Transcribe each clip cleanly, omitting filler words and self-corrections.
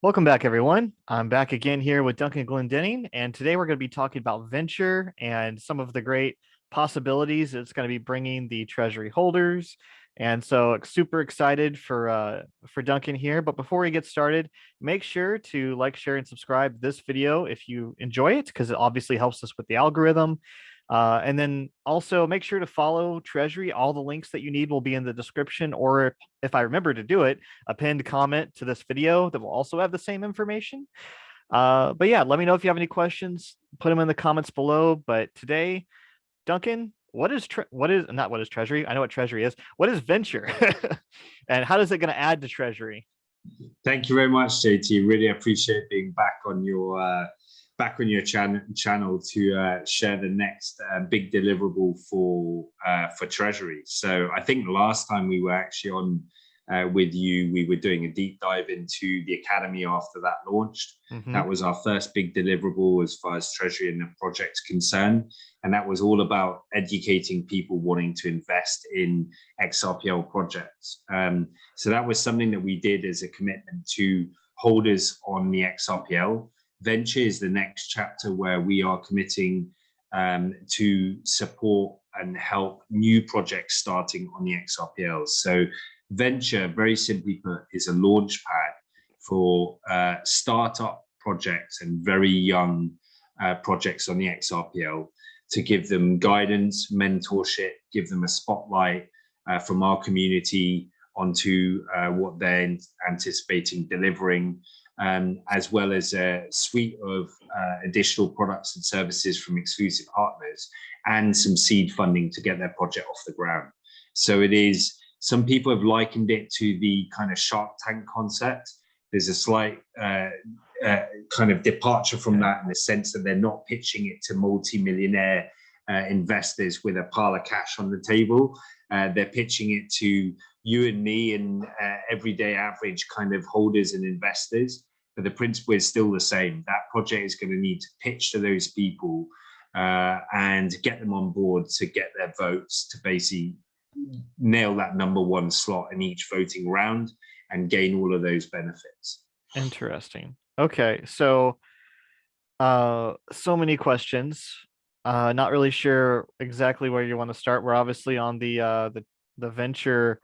Welcome back, everyone. I'm back again here with Duncan Glendinning, and today we're going to be talking about venture and some of the great possibilities it's going to be bringing the Treasury holders. And so, super excited for Duncan here. But before we get started, make sure to like, share, and subscribe this video if you enjoy it, because it obviously helps us with the algorithm. And then also make sure to follow Treasury. All the links that you need will be in the description, or if I remember to do it, a pinned comment to this video that will also have the same information. But yeah, let me know if you have any questions. Put them in the comments below. But today, Duncan, what is Treasury? I know what Treasury is. What is venture, and how is it going to add to Treasury? Thank you very much, JT. Really appreciate being back on your channel to share the next big deliverable for Treasury. So I think the last time we were actually on with you, we were doing a deep dive into the academy after that launched. That was our first big deliverable as far as Treasury and the project's concerned. And that was all about educating people wanting to invest in XRPL projects. So that was something that we did as a commitment to holders on the XRPL. Venture is the next chapter where we are committing to support and help new projects starting on the XRPL. So Venture, very simply put, is a launch pad for startup projects and very young projects on the XRPL to give them guidance, mentorship, give them a spotlight from our community onto what they're anticipating delivering, as well as a suite of additional products and services from exclusive partners and some seed funding to get their project off the ground. So it is, some people have likened it to the kind of Shark Tank concept. There's a slight kind of departure from that in the sense that they're not pitching it to multi-millionaire investors with a pile of cash on the table. They're pitching it to you and me and everyday average kind of holders and investors. But the principle is still the same. That project is going to need to pitch to those people and get them on board to get their votes to basically nail that #1 slot in each voting round and gain all of those benefits. Interesting. Okay, so so many questions. Not really sure exactly where you want to start. We're obviously on the venture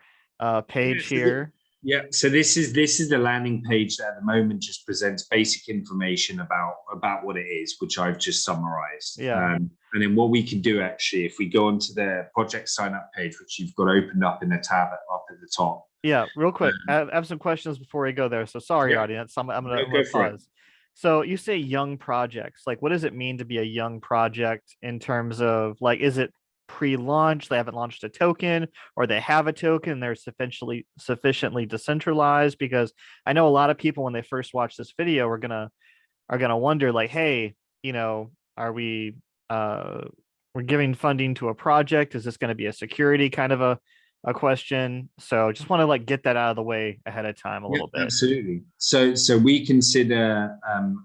page here. Yeah, so this is the landing page that at the moment just presents basic information about what it is, which I've just summarized. Yeah. And then what we can do actually, if we go onto the project sign up page, which you've got opened up in the tab up at the top. Yeah, real quick, I have some questions before we go there. So sorry, audience. I'm gonna pause. So you say young projects. Like, what does it mean to be a young project in terms of, like, is it pre-launch, they haven't launched a token, or they have a token, they're sufficiently decentralized? Because I know a lot of people, when they first watch this video, are gonna wonder, like, hey, are we we're giving funding to a project? Is this going to be a security kind of a question? So just want to get that out of the way ahead of time a little bit. Absolutely. So we consider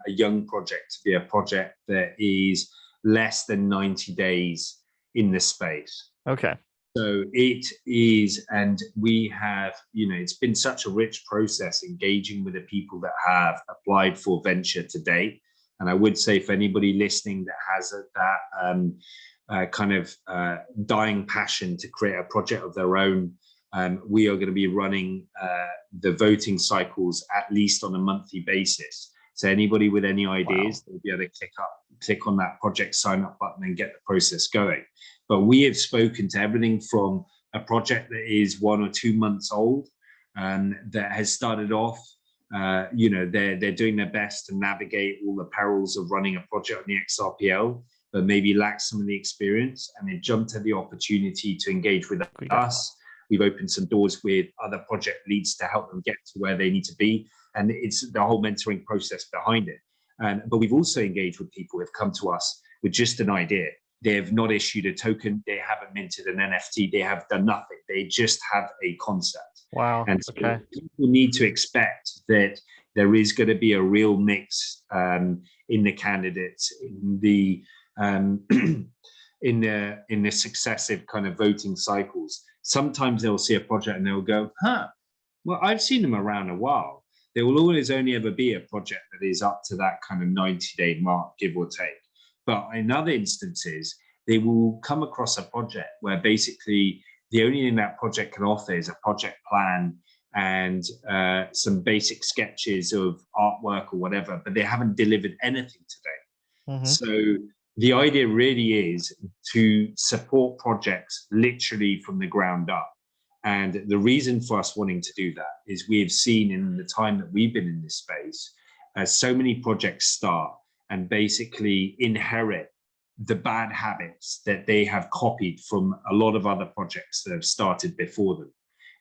a young project to be a project that is less than 90 days in the space. Okay. So it is, and we have, it's been such a rich process engaging with the people that have applied for venture to date. And I would say for anybody listening that has that kind of dying passion to create a project of their own, we are going to be running the voting cycles at least on a monthly basis. So anybody with any ideas, they'll be able to click on that project sign up button and get the process going. But we have spoken to everything from a project that is 1 or 2 months old that has started off. They're doing their best to navigate all the perils of running a project on the XRPL, but maybe lack some of the experience, and they jumped at the opportunity to engage with us. We've opened some doors with other project leads to help them get to where they need to be, and it's the whole mentoring process behind it. But we've also engaged with people who have come to us with just an idea. They have not issued a token, they haven't minted an NFT, they have done nothing. They just have a concept. Wow. And so people need to expect that there is going to be a real mix in the candidates, in the in the successive kind of voting cycles. Sometimes they'll see a project and they'll go, well, I've seen them around a while. there will always only ever be a project that is up to that kind of 90-day mark, give or take. But in other instances, they will come across a project where basically the only thing that project can offer is a project plan and some basic sketches of artwork or whatever, but they haven't delivered anything today. Mm-hmm. So the idea really is to support projects literally from the ground up. And the reason for us wanting to do that is we have seen in the time that we've been in this space, so many projects start and basically inherit the bad habits that they have copied from a lot of other projects that have started before them.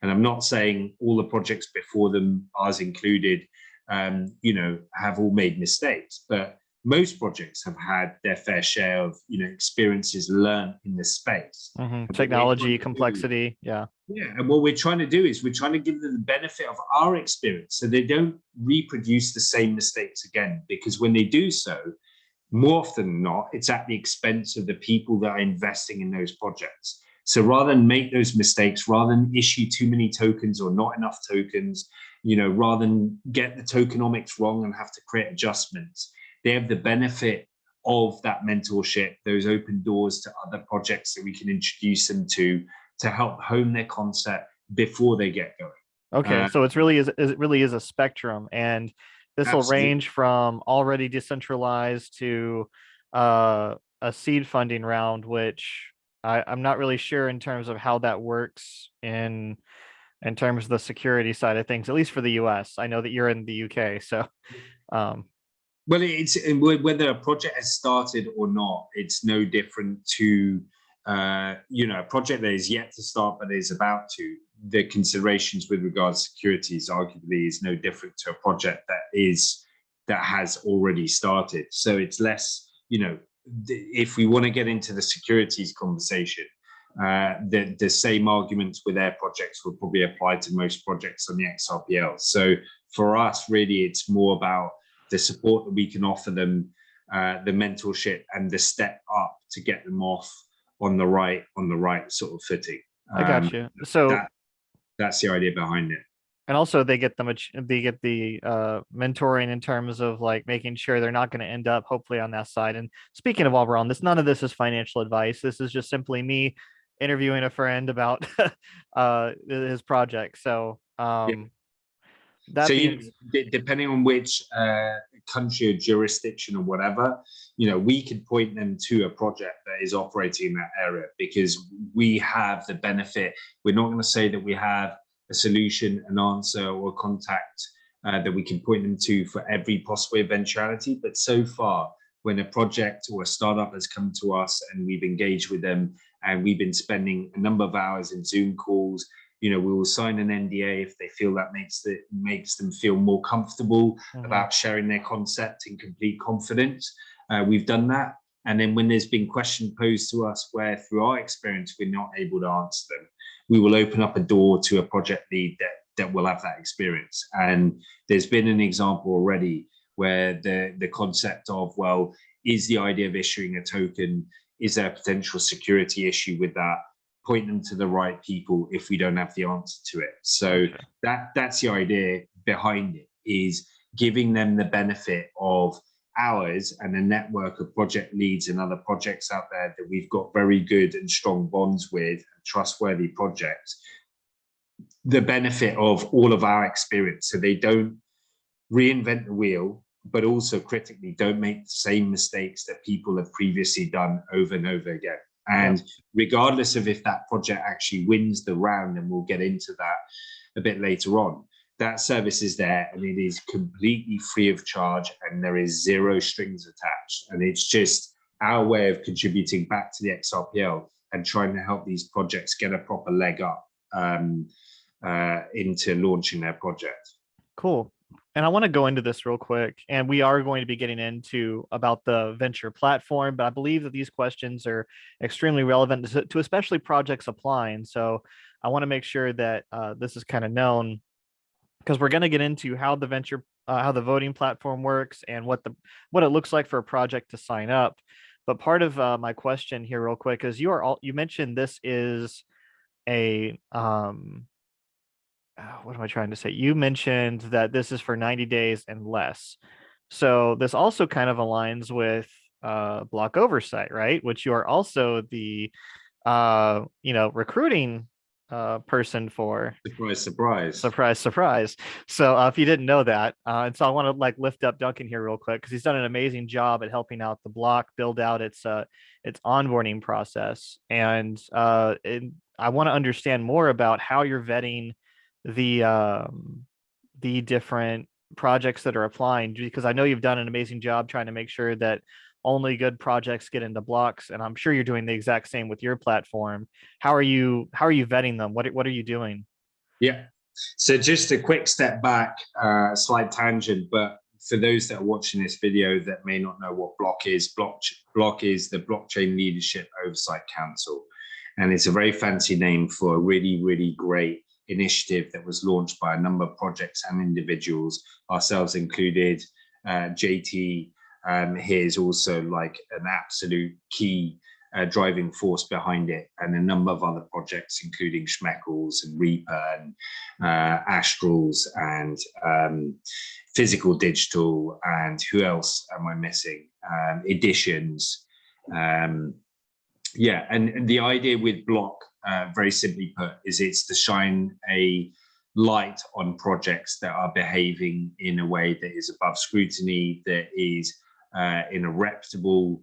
And I'm not saying all the projects before them, ours included, have all made mistakes, but most projects have had their fair share of, experiences learned in this space. Mm-hmm. Technology, complexity, yeah. Yeah, and what we're trying to do is we're trying to give them the benefit of our experience so they don't reproduce the same mistakes again, because when they do so, more often than not, it's at the expense of the people that are investing in those projects. So rather than make those mistakes, rather than issue too many tokens or not enough tokens, rather than get the tokenomics wrong and have to create adjustments, they have the benefit of that mentorship, those open doors to other projects that we can introduce them to help hone their concept before they get going. Okay, so it really is a spectrum, and this will Absolutely. range from already decentralized to a seed funding round, which I'm not really sure in terms of how that works in terms of the security side of things, at least for the US. I know that you're in the UK, so well, it's whether a project has started or not, it's no different to a project that is yet to start but is about to. The considerations with regards to securities arguably is no different to a project that has already started. So it's less, if we want to get into the securities conversation, the same arguments with their projects would probably apply to most projects on the XRPL. So for us, really, it's more about the support that we can offer them, the mentorship and the step up to get them off on the right sort of footing. I got you. So that's the idea behind it. And also they get the mentoring in terms of like making sure they're not going to end up hopefully on that side. And speaking of, while we're on this, none of this is financial advice. This is just simply me interviewing a friend about his project. So that so being depending on which country or jurisdiction or whatever, we could point them to a project that is operating in that area, because we have the benefit. We're not going to say that we have a solution, an answer, or a contact that we can point them to for every possible eventuality. But so far, when a project or a startup has come to us and we've engaged with them and we've been spending a number of hours in Zoom calls, we will sign an NDA if they feel that makes them feel more comfortable about sharing their concept in complete confidence. We've done that. And then when there's been questions posed to us where through our experience, we're not able to answer them, we will open up a door to a project lead that will have that experience. And there's been an example already where the concept of, well, is the idea of issuing a token, is there a potential security issue with that? Point them to the right people if we don't have the answer to it. So that's the idea behind it, is giving them the benefit of ours and a network of project leads and other projects out there that we've got very good and strong bonds with, and trustworthy projects, the benefit of all of our experience, so they don't reinvent the wheel, but also critically don't make the same mistakes that people have previously done over and over again. And regardless of if that project actually wins the round, and we'll get into that a bit later on, that service is there and it is completely free of charge and there is zero strings attached. And it's just our way of contributing back to the XRPL and trying to help these projects get a proper leg up into launching their project. Cool. And I want to go into this real quick, and we are going to be getting into about the venture platform, but I believe that these questions are extremely relevant to especially projects applying. So I want to make sure that this is kind of known, because we're going to get into how the voting platform works and what it looks like for a project to sign up. But part of my question here real quick is you mentioned this is a what am I trying to say? You mentioned that this is for 90 days and less. So this also kind of aligns with block oversight, right? Which you are also the recruiting person for. Surprise, surprise. Surprise, surprise. So if you didn't know that, and so I want to like lift up Duncan here real quick because he's done an amazing job at helping out the block build out its onboarding process, and I want to understand more about how you're vetting the different projects that are applying because I know you've done an amazing job trying to make sure that only good projects get into blocks, and I'm sure you're doing the exact same with your platform. How are you vetting them? What are you doing? Yeah. So just a quick step back, slight tangent, but for those that are watching this video that may not know what Block is, Block is the Blockchain Leadership Oversight Council. And it's a very fancy name for a really, really great initiative that was launched by a number of projects and individuals, ourselves included. JT here is also like an absolute key driving force behind it, and a number of other projects, including Schmeckles and Reaper and Astrals and Physical Digital, and who else am I missing? Editions. Yeah, and the idea with Block, very simply put, is it's to shine a light on projects that are behaving in a way that is above scrutiny, that is in a reputable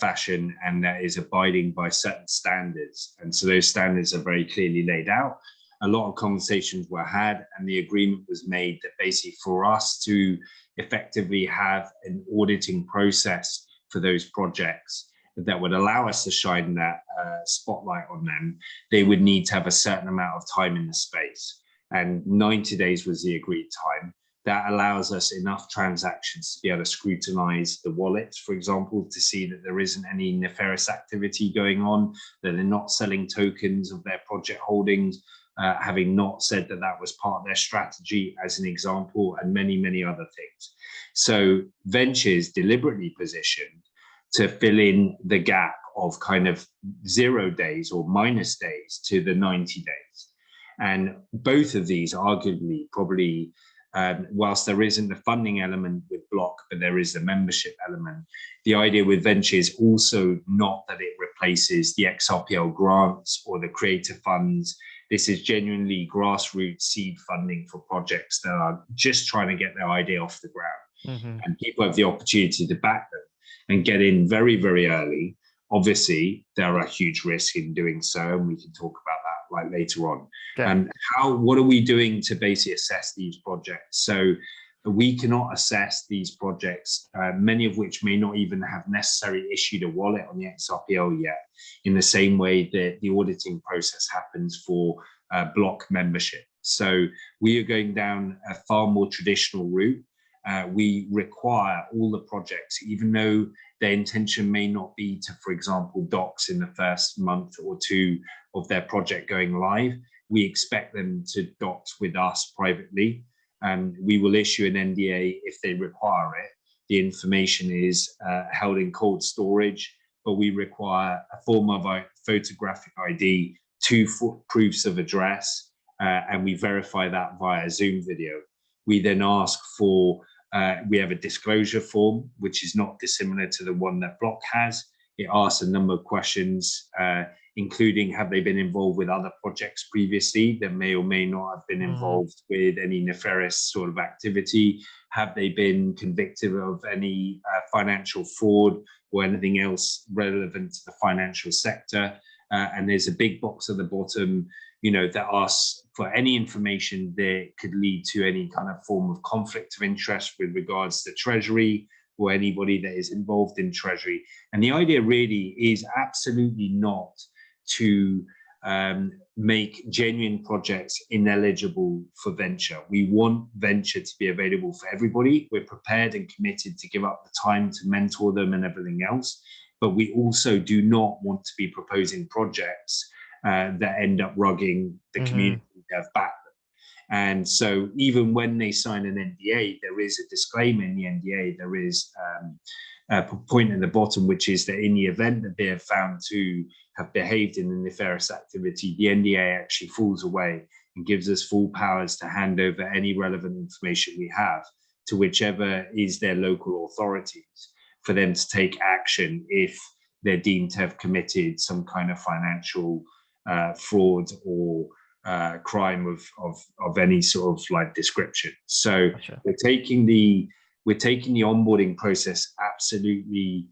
fashion, and that is abiding by certain standards. And so those standards are very clearly laid out. A lot of conversations were had, and the agreement was made that basically for us to effectively have an auditing process for those projects that would allow us to shine that spotlight on them, they would need to have a certain amount of time in the space. And 90 days was the agreed time. That allows us enough transactions to be able to scrutinize the wallets, for example, to see that there isn't any nefarious activity going on, that they're not selling tokens of their project holdings, having not said that that was part of their strategy, as an example, and many, many other things. So Venture is deliberately positioned to fill in the gap of kind of 0 days or minus days to the 90 days. And both of these arguably probably, whilst there isn't the funding element with Block, but there is the membership element, the idea with Venture is also not that it replaces the XRPL grants or the creator funds. This is genuinely grassroots seed funding for projects that are just trying to get their idea off the ground. Mm-hmm. And people have the opportunity to back them and get in very, very early. Obviously, there are huge risks in doing so, and we can talk about that like later on. Okay. And what are we doing to basically assess these projects? So we cannot assess these projects, many of which may not even have necessarily issued a wallet on the XRPL yet, in the same way that the auditing process happens for Block membership. So we are going down a far more traditional route. We require all the projects, even though their intention may not be to, for example, docs in the first month or two of their project going live, we expect them to docs with us privately. We will issue an NDA if they require it. The information is held in cold storage, but we require a form of a photographic ID, 2 proofs of address, and we verify that via Zoom video. We then ask for, we have a disclosure form, which is not dissimilar to the one that Block has. It asks a number of questions, including have they been involved with other projects previously that may or may not have been involved with any nefarious sort of activity? Have they been convicted of any financial fraud or anything else relevant to the financial sector? And there's a big box at the bottom, that asks for any information that could lead to any kind of form of conflict of interest with regards to Treasury or anybody that is involved in Treasury. And the idea really is absolutely not to make genuine projects ineligible for Venture. We want Venture to be available for everybody. We're prepared and committed to give up the time to mentor them and everything else. But we also do not want to be proposing projects that end up rugging the community that have backed them. And so even when they sign an NDA, there is a disclaimer in the NDA. There is a point at the bottom, which is that in the event that they are found to have behaved in a nefarious activity, the NDA actually falls away and gives us full powers to hand over any relevant information we have to whichever is their local authorities for them to take action if they're deemed to have committed some kind of financial fraud or crime of any sort of like description. So Gotcha. we're taking the onboarding process absolutely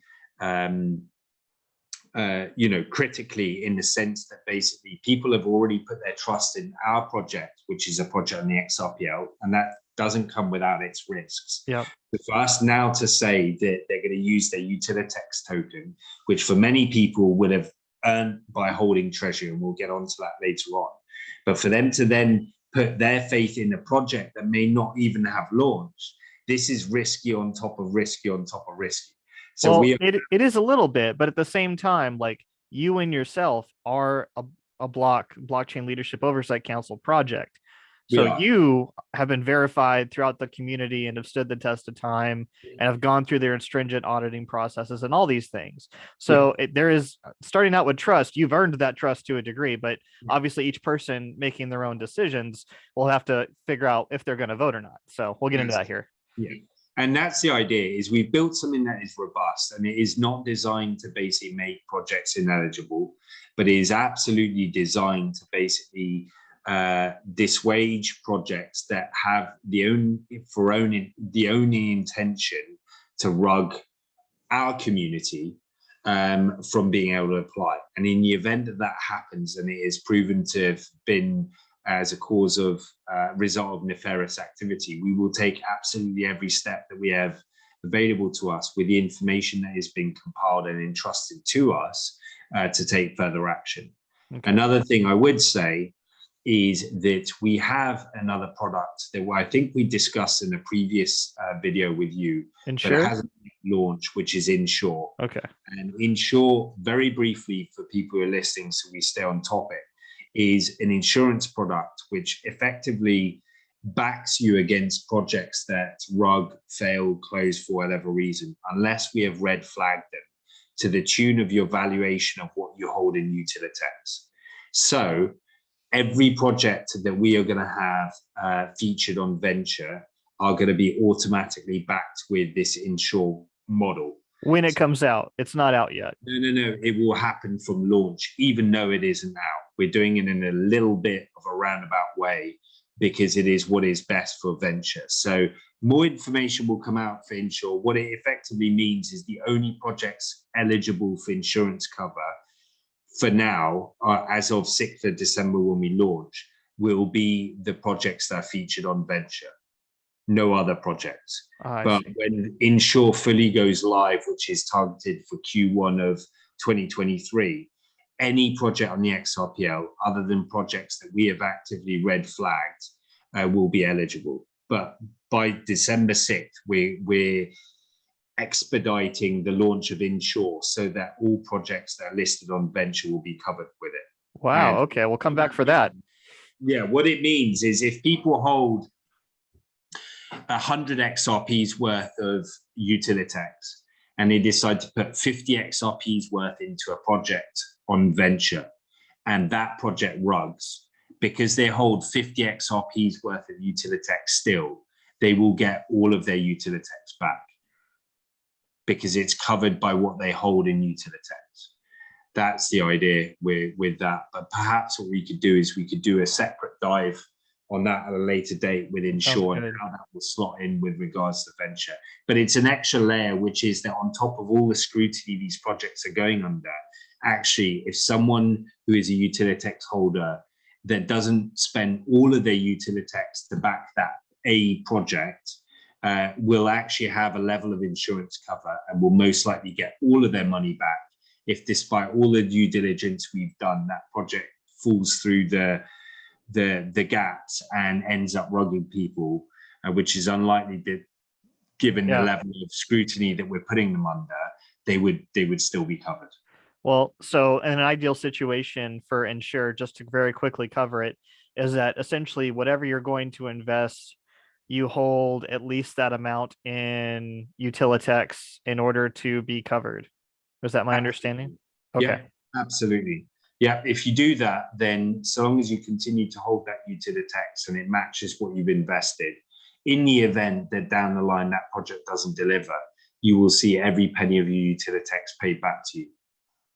critically, in the sense that basically people have already put their trust in our project, which is a project on the XRPL, and that doesn't come without its risks. Yep. For us now to say that they're going to use their Utilitex token, which for many people would have earned by holding Treasury, and we'll get onto that later on, but for them to then put their faith in a project that may not even have launched, this is risky on top of risky on top of risky. So well, we it is a little bit, but at the same time, like you and yourself are a blockchain leadership oversight council project. So are. you have been verified throughout the community and have stood the test of time and have gone through their stringent auditing processes and all these things. So there is, starting out with trust, you've earned that trust to a degree, but obviously each person making their own decisions will have to figure out if they're going to vote or not. So we'll get into that here. Yeah. And that's the idea, is we've built something that is robust, and it is not designed to basically make projects ineligible, but it is absolutely designed to basically dissuade projects that have the only intention to rug our community from being able to apply. And in the event that that happens, and it is proven to have been as a cause of result of nefarious activity, we will take absolutely every step that we have available to us with the information that has been compiled and entrusted to us to take further action. Okay. Another thing I would say is that we have another product that I think we discussed in a previous video with you, Insure? but it hasn't launched, which is Insure. Okay. And Insure, very briefly for people who are listening, so we stay on topic, is an insurance product which effectively backs you against projects that rug, fail, close for whatever reason, unless we have red flagged them to the tune of your valuation of what you hold in Utilitex. So every project that we are going to have featured on Venture are going to be automatically backed with this Insure model. When it comes out, it's not out yet. No. It will happen from launch, even though it isn't out. We're doing it in a little bit of a roundabout way because it is what is best for Venture. So more information will come out for Insure. What it effectively means is the only projects eligible for insurance cover for now, as of 6th of December when we launch, will be the projects that are featured on Venture. No other projects. But when Insure fully goes live, which is targeted for Q1 of 2023, any project on the XRPL, other than projects that we have actively red flagged, will be eligible. But by December 6th, we're expediting the launch of Insure so that all projects that are listed on Venture will be covered with it. Wow. Okay, we'll come back for that. Yeah, what it means is if people hold 100 XRPs worth of Utilitex and they decide to put 50 XRPs worth into a project on Venture, and that project rugs, because they hold 50 XRPs worth of Utilitex still, they will get all of their Utilitex back because it's covered by what they hold in Utilitex. That's the idea with that. But perhaps what we could do is we could do a separate dive on that at a later date with Insure and how that will slot in with regards to Venture. But it's an extra layer, which is that on top of all the scrutiny these projects are going under, actually, if someone who is a Utilitex holder that doesn't spend all of their Utilitex to back that a project, will actually have a level of insurance cover and will most likely get all of their money back if, despite all the due diligence we've done, that project falls through the gaps and ends up rugging people, which is unlikely that, given the level of scrutiny that we're putting them under, they would still be covered. Well, so in an ideal situation for Insure, just to very quickly cover it, is that essentially whatever you're going to invest, you hold at least that amount in Utilitex in order to be covered. Is that my understanding? Okay. Yeah, absolutely. Yeah, if you do that, then so long as you continue to hold that Utilitex and it matches what you've invested, in the event that down the line that project doesn't deliver, you will see every penny of your Utilitex paid back to you.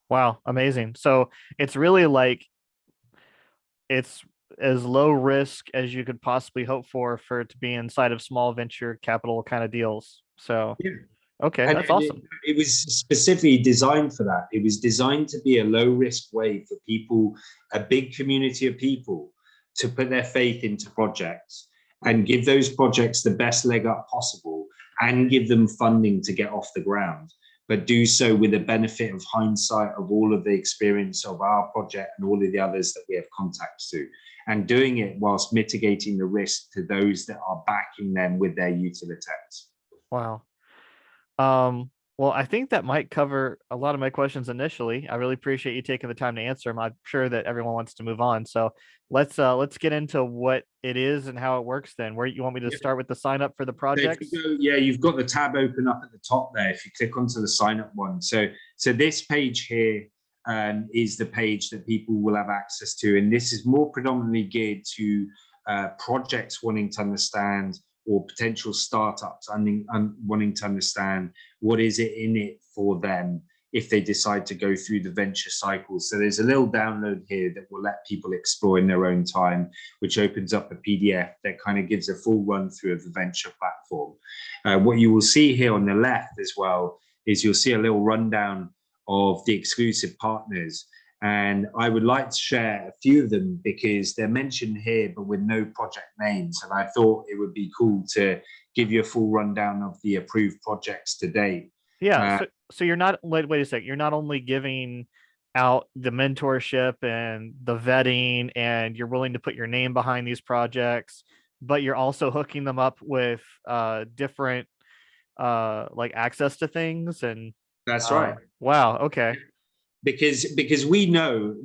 Wow, amazing. So it's really like it's as low risk as you could possibly hope for it to be inside of small venture capital kind of deals. So, Yeah. okay, And that's awesome. it was specifically designed for that. It was designed to be a low risk way for people, a big community of people, to put their faith into projects and give those projects the best leg up possible and give them funding to get off the ground, but do so with the benefit of hindsight of all of the experience of our project and all of the others that we have contacts to, and doing it whilst mitigating the risk to those that are backing them with their Utilitex. Wow. Well, I think that might cover a lot of my questions initially. I really appreciate you taking the time to answer them. I'm sure that everyone wants to move on. So let's get into what it is and how it works then. Where you want me to Yeah. start with the sign up for the So if projects? you go, yeah, you've got the tab open up at the top there. If you click onto the sign up one, so this page here is the page that people will have access to, and this is more predominantly geared to projects wanting to understand, or potential startups wanting to understand what is it in it for them if they decide to go through the venture cycle. So there's a little download here that will let people explore in their own time, which opens up a PDF that kind of gives a full run through of the venture platform. What you will see here on the left as well is you'll see a little rundown of the exclusive partners. And I would like to share a few of them because they're mentioned here, but with no project names. And I thought it would be cool to give you a full rundown of the approved projects to date. Yeah. So you're not, wait a sec. You're not only giving out the mentorship and the vetting, and you're willing to put your name behind these projects, but you're also hooking them up with different like access to things and That's right. wow, okay. Because we know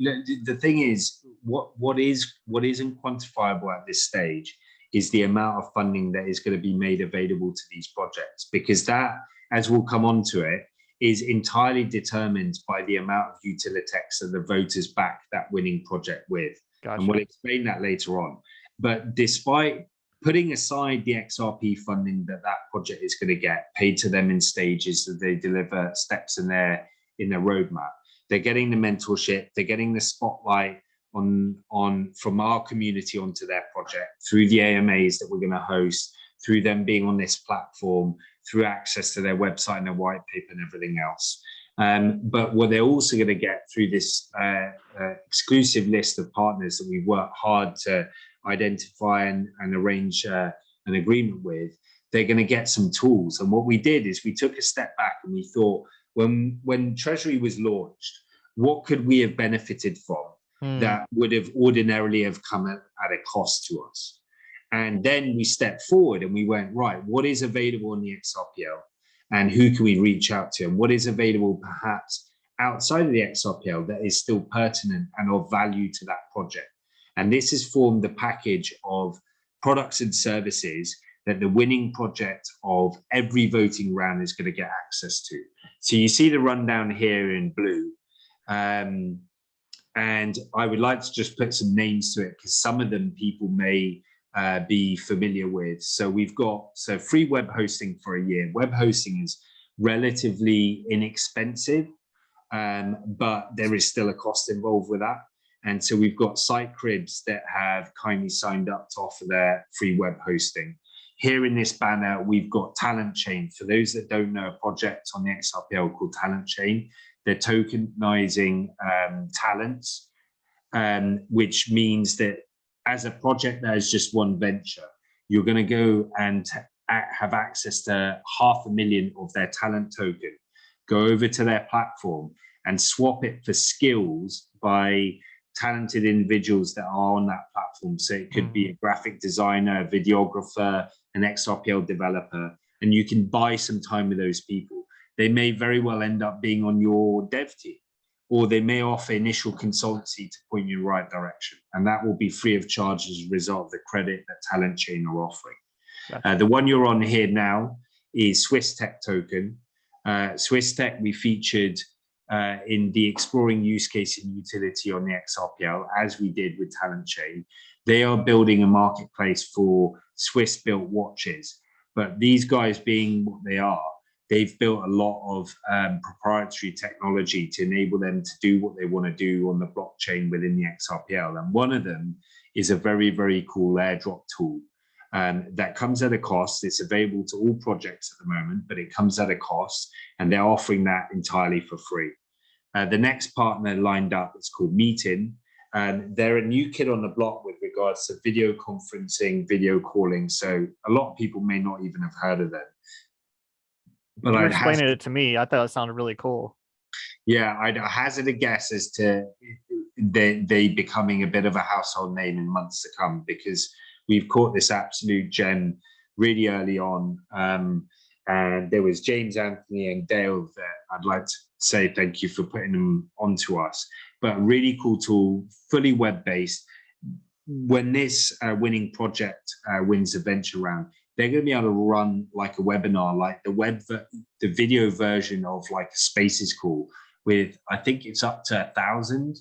the thing is what isn't quantifiable at this stage is the amount of funding that is going to be made available to these projects, because that, as we'll come on to it, is entirely determined by the amount of Utilitex that the voters back that winning project with. Gotcha. And we'll explain that later on. But despite putting aside the XRP funding that project is going to get paid to them in stages that they deliver steps in their roadmap, they're getting the mentorship, they're getting the spotlight on from our community onto their project through the AMAs that we're going to host, through them being on this platform, through access to their website and their white paper and everything else. But what they're also going to get through this exclusive list of partners that we work hard to identify and arrange an agreement with, they're going to get some tools. And what we did is we took a step back and we thought, when Treasury was launched, what could we have benefited from that would have ordinarily have come at a cost to us? And then we stepped forward and we went, right, what is available in the XRPL and who can we reach out to? And what is available perhaps outside of the XRPL that is still pertinent and of value to that project? And this has formed the package of products and services that the winning project of every voting round is going to get access to. So you see the rundown here in blue. And I would like to just put some names to it because some of them people may be familiar with. So we've got free web hosting for a year. Web hosting is relatively inexpensive, but there is still a cost involved with that. And so we've got site cribs that have kindly signed up to offer their free web hosting. Here in this banner, we've got Talent Chain. For those that don't know, a project on the XRPL called Talent Chain. They're tokenizing talents, which means that as a project that is just one venture, you're going to go and have access to 500,000 of their talent token, go over to their platform and swap it for skills by talented individuals that are on that platform. So it could be a graphic designer, a videographer, an XRPL developer, and you can buy some time with those people. They may very well end up being on your dev team, or they may offer initial consultancy to point you in the right direction. And that will be free of charge as a result of the credit that Talent Chain are offering. Gotcha. The one you're on here now is Swiss Tech token. Swiss Tech, we featured in the exploring use case and utility on the XRPL, as we did with Talent Chain. They are building a marketplace for Swiss-built watches, but these guys being what they are, they've built a lot of proprietary technology to enable them to do what they want to do on the blockchain within the XRPL. And one of them is a very, very cool airdrop tool that comes at a cost. It's available to all projects at the moment, but it comes at a cost, and they're offering that entirely for free. The next partner lined up is called Meetin, and they're a new kid on the block with regards to video conferencing, video calling. So a lot of people may not even have heard of them. But you were explaining it to me. I thought it sounded really cool. Yeah, I'd hazard a guess as to they becoming a bit of a household name in months to come, because we've caught this absolute gem really early on. And there was James, Anthony, and Dale that I'd like to say thank you for putting them onto us. But a really cool tool, fully web-based. When this winning project wins a venture round, they're going to be able to run like a webinar, like the video version of like a Spaces call with, I think it's up to 1,000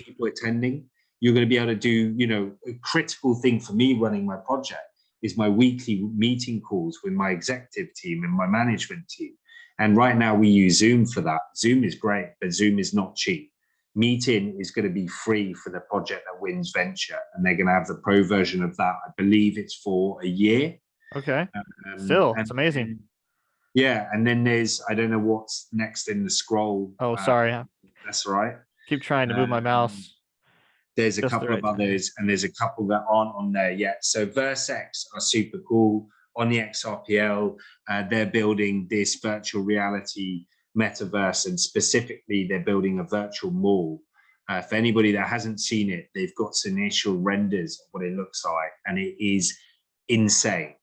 people attending. You're going to be able to do, you know, a critical thing for me running my project is my weekly meeting calls with my executive team and my management team. And right now we use Zoom for that. Zoom is great, but Zoom is not cheap. Meeting is going to be free for the project that wins venture, and they're going to have the pro version of that. I believe it's for a year. Okay. Still, it's amazing. Yeah, and then there's, I don't know what's next in the scroll. Oh, sorry. That's right. Keep trying to move my mouse. There's a couple of others, and there's a couple that aren't on there yet. So Versex are super cool on the XRPL. They're building this virtual reality metaverse, and specifically they're building a virtual mall. For anybody that hasn't seen it, they've got some initial renders of what it looks like, and it is insane.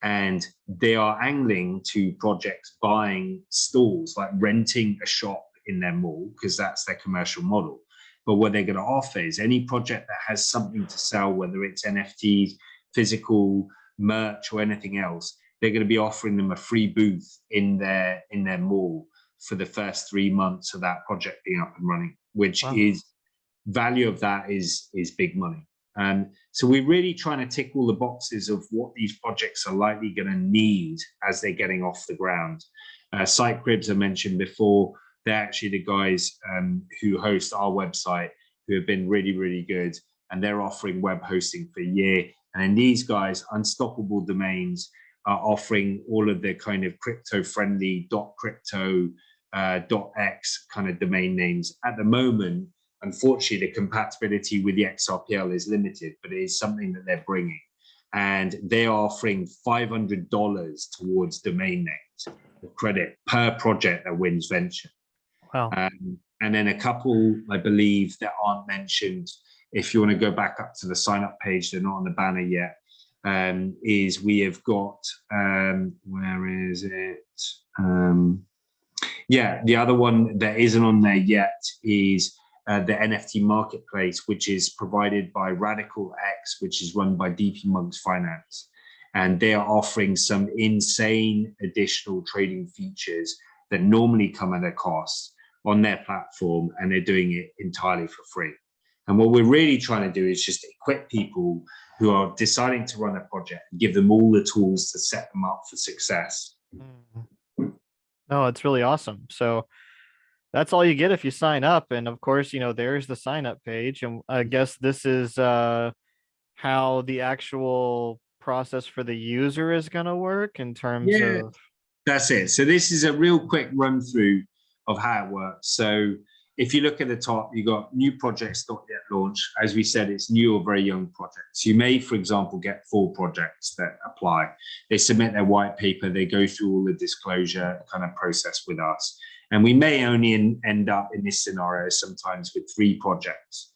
And they are angling to projects buying stalls, like renting a shop in their mall, because that's their commercial model. But what they're going to offer is any project that has something to sell, whether it's NFTs, physical merch, or anything else, they're going to be offering them a free booth in their mall for the first 3 months of that project being up and running, which is value of that is big money. So we're really trying to tick all the boxes of what these projects are likely going to need as they're getting off the ground. SiteCribs I mentioned before. They're actually the guys who host our website, who have been really, really good, and they're offering web hosting for a year. And then these guys, Unstoppable Domains, are offering all of the kind of crypto-friendly .crypto, .x kind of domain names. At the moment, unfortunately, the compatibility with the XRPL is limited, but it is something that they're bringing. And they're offering $500 towards domain names of credit per project that wins venture. Wow. And then a couple, I believe, that aren't mentioned, if you want to go back up to the sign up page, they're not on the banner yet, is we have got, where is it? Yeah, the other one that isn't on there yet is the NFT marketplace, which is provided by Radical X, which is run by DP Monks Finance. And they are offering some insane additional trading features that normally come at a cost on their platform, and they're doing it entirely for free. And what we're really trying to do is just equip people who are deciding to run a project and give them all the tools to set them up for success. No, it's really awesome. So that's all you get if you sign up. And of course, you know, there's the sign up page. And I guess this is how the actual process for the user is going to work in terms of. That's it. So this is a real quick run through of how it works. So if you look at the top, you got new projects not yet launched. As we said, it's new or very young projects. You may, for example, get 4 projects that apply. They submit their white paper, they go through all the disclosure kind of process with us. And we may only end up in this scenario sometimes with 3 projects.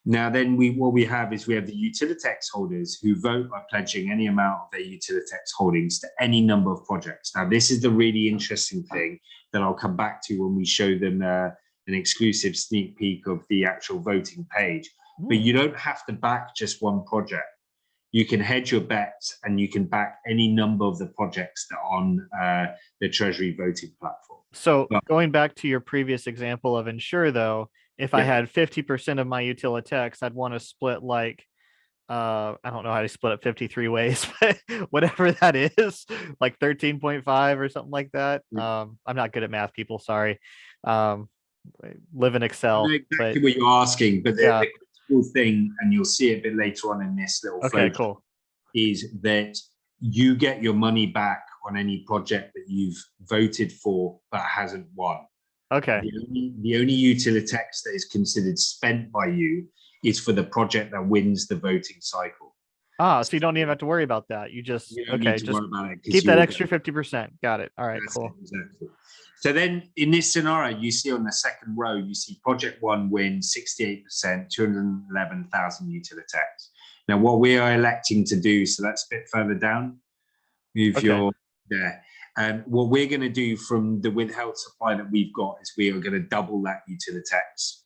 Now then what we have is we have the Utilitex holders who vote by pledging any amount of their Utilitex holdings to any number of projects. Now this is the really interesting thing that I'll come back to when we show them an exclusive sneak peek of the actual voting page. But you don't have to back just one project. you can hedge your bets and you can back any number of the projects that are on the Treasury voting platform. So But, going back to your previous example of Insure, though, if I yeah, had 50% of my Utilitex, I'd want to split like I don't know how to split it 53 ways, but whatever that is, like 13.5 or something like that. I'm not good at math, people, sorry. Um, live in I know Excel, but exactly what you're asking, but yeah. the critical thing, and you'll see it a bit later on in this little Okay, flow, cool. is that you get your money back on any project that you've voted for but hasn't won. Okay. The only Utilitex that is considered spent by you is for the project that wins the voting cycle. So you don't even have to worry about that. You just, You don't need okay, to just worry about it because keep that you're extra 50%. Got it. All right, that's it, cool. exactly. So then in this scenario, you see on the second row, you see project one wins 68%, 211,000 Utilitex. Now, what we are electing to do, so that's a bit further down, move Okay. your there. And what we're going to do from the withheld supply that we've got is we are going to double that Utilitex.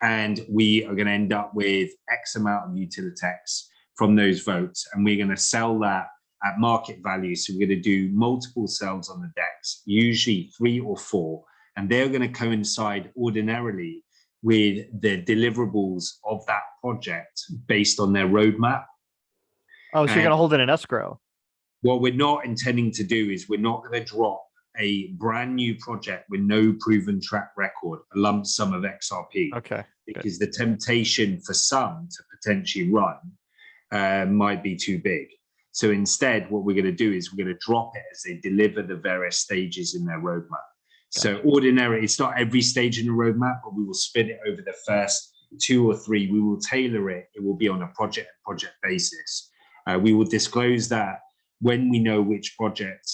And we are going to end up with X amount of Utilitex from those votes. And we're going to sell that at market value. So we're going to do multiple sales on the DEX, usually 3 or 4. And they're going to coincide ordinarily with the deliverables of that project based on their roadmap. Oh, so you're And going to hold it in escrow. what we're not intending to do is we're not going to drop a brand new project with no proven track record, a lump sum of XRP, Okay. because the temptation for some to potentially run might be too big. So instead, what we're going to do is we're going to drop it as they deliver the various stages in their roadmap. So ordinarily, it's not every stage in the roadmap, but we will split it over the first 2 or 3. We will tailor it. It will be on a project basis. We will disclose that when we know which project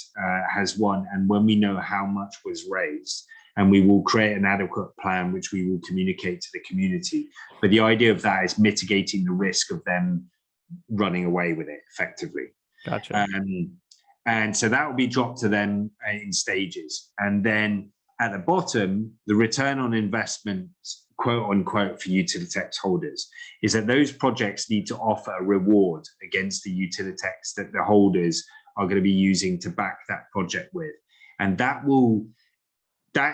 has won and when we know how much was raised. And we will create an adequate plan, which we will communicate to the community. But the idea of that is mitigating the risk of them running away with it effectively. Gotcha. And so that will be dropped to them in stages. And then at the bottom, the return on investment, quote unquote, for Utilitex holders is that those projects need to offer a reward against the Utilitex that the holders are going to be using to back that project with. And that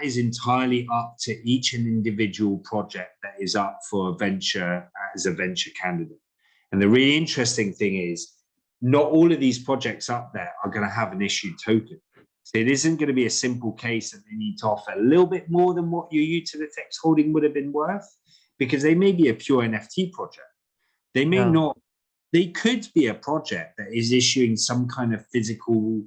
is entirely up to each and individual project that is up for a venture as a venture candidate. And the really interesting thing is not all of these projects up there are going to have an issued token. So it isn't going to be a simple case that they need to offer a little bit more than what your Utilitex holding would have been worth, because they may be a pure NFT project. They may not. They could be a project that is issuing some kind of physical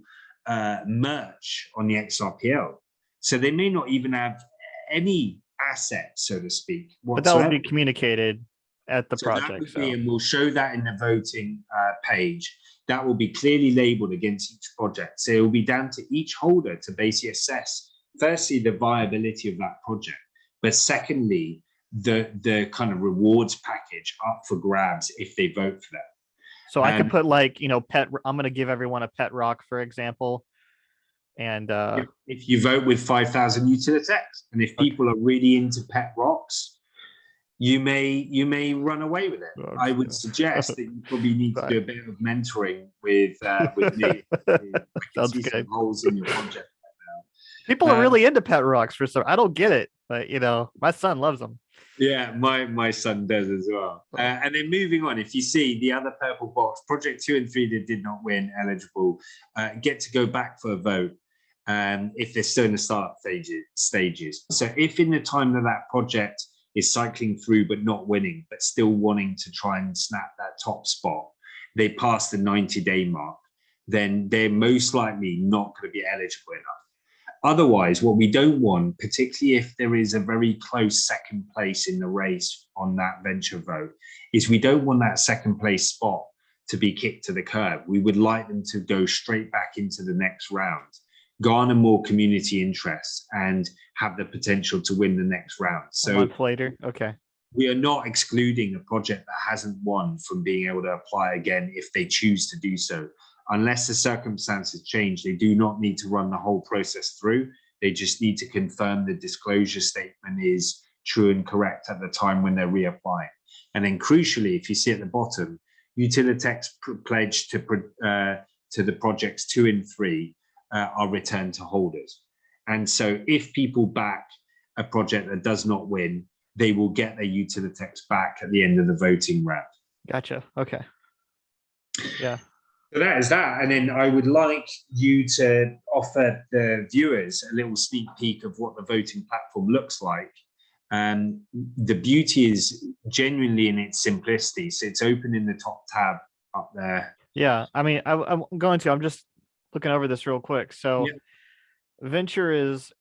merch on the XRPL. So they may not even have any assets, so to speak, whatsoever. But that will be communicated at the project. And we'll show that in the voting page. That will be clearly labeled against each project. So it will be down to each holder to basically assess, firstly, the viability of that project, but secondly, the kind of rewards package up for grabs if they vote for that. So I could put like, I'm going to give everyone a pet rock, for example. And if you vote with 5,000 Utilitex, and if people are really into pet rocks, you may run away with it. I would suggest that you probably need to do a bit of mentoring with me. Sounds good. Holes in your project right now. People are really into pet rocks for some. I don't get it, but my son loves them. Yeah, my son does as well. And then moving on, if you see the other purple box, project 2 and 3 that did not win eligible, get to go back for a vote. If they're still in the start stages. So if in the time that project is cycling through but not winning, but still wanting to try and snap that top spot, they pass the 90-day mark, then they're most likely not going to be eligible enough. Otherwise, what we don't want, particularly if there is a very close second place in the race on that venture vote, is we don't want that second place spot to be kicked to the curb. We would like them to go straight back into the next round, garner more community interest, and have the potential to win the next round. So a month later, okay. We are not excluding a project that hasn't won from being able to apply again if they choose to do so. Unless the circumstances change, they do not need to run the whole process through. They just need to confirm the disclosure statement is true and correct at the time when they're reapplying. And then crucially, if you see at the bottom, Utilitex pledge to the projects 2 and 3 are returned to holders. And so if people back a project that does not win, they will get their Utilitex back at the end of the voting round. Gotcha. Okay. Yeah. So that is that. And then I would like you to offer the viewers a little sneak peek of what the voting platform looks like. The beauty is genuinely in its simplicity. So it's open in the top tab up there. Yeah. I mean, I'm just looking over this real quick. So venture is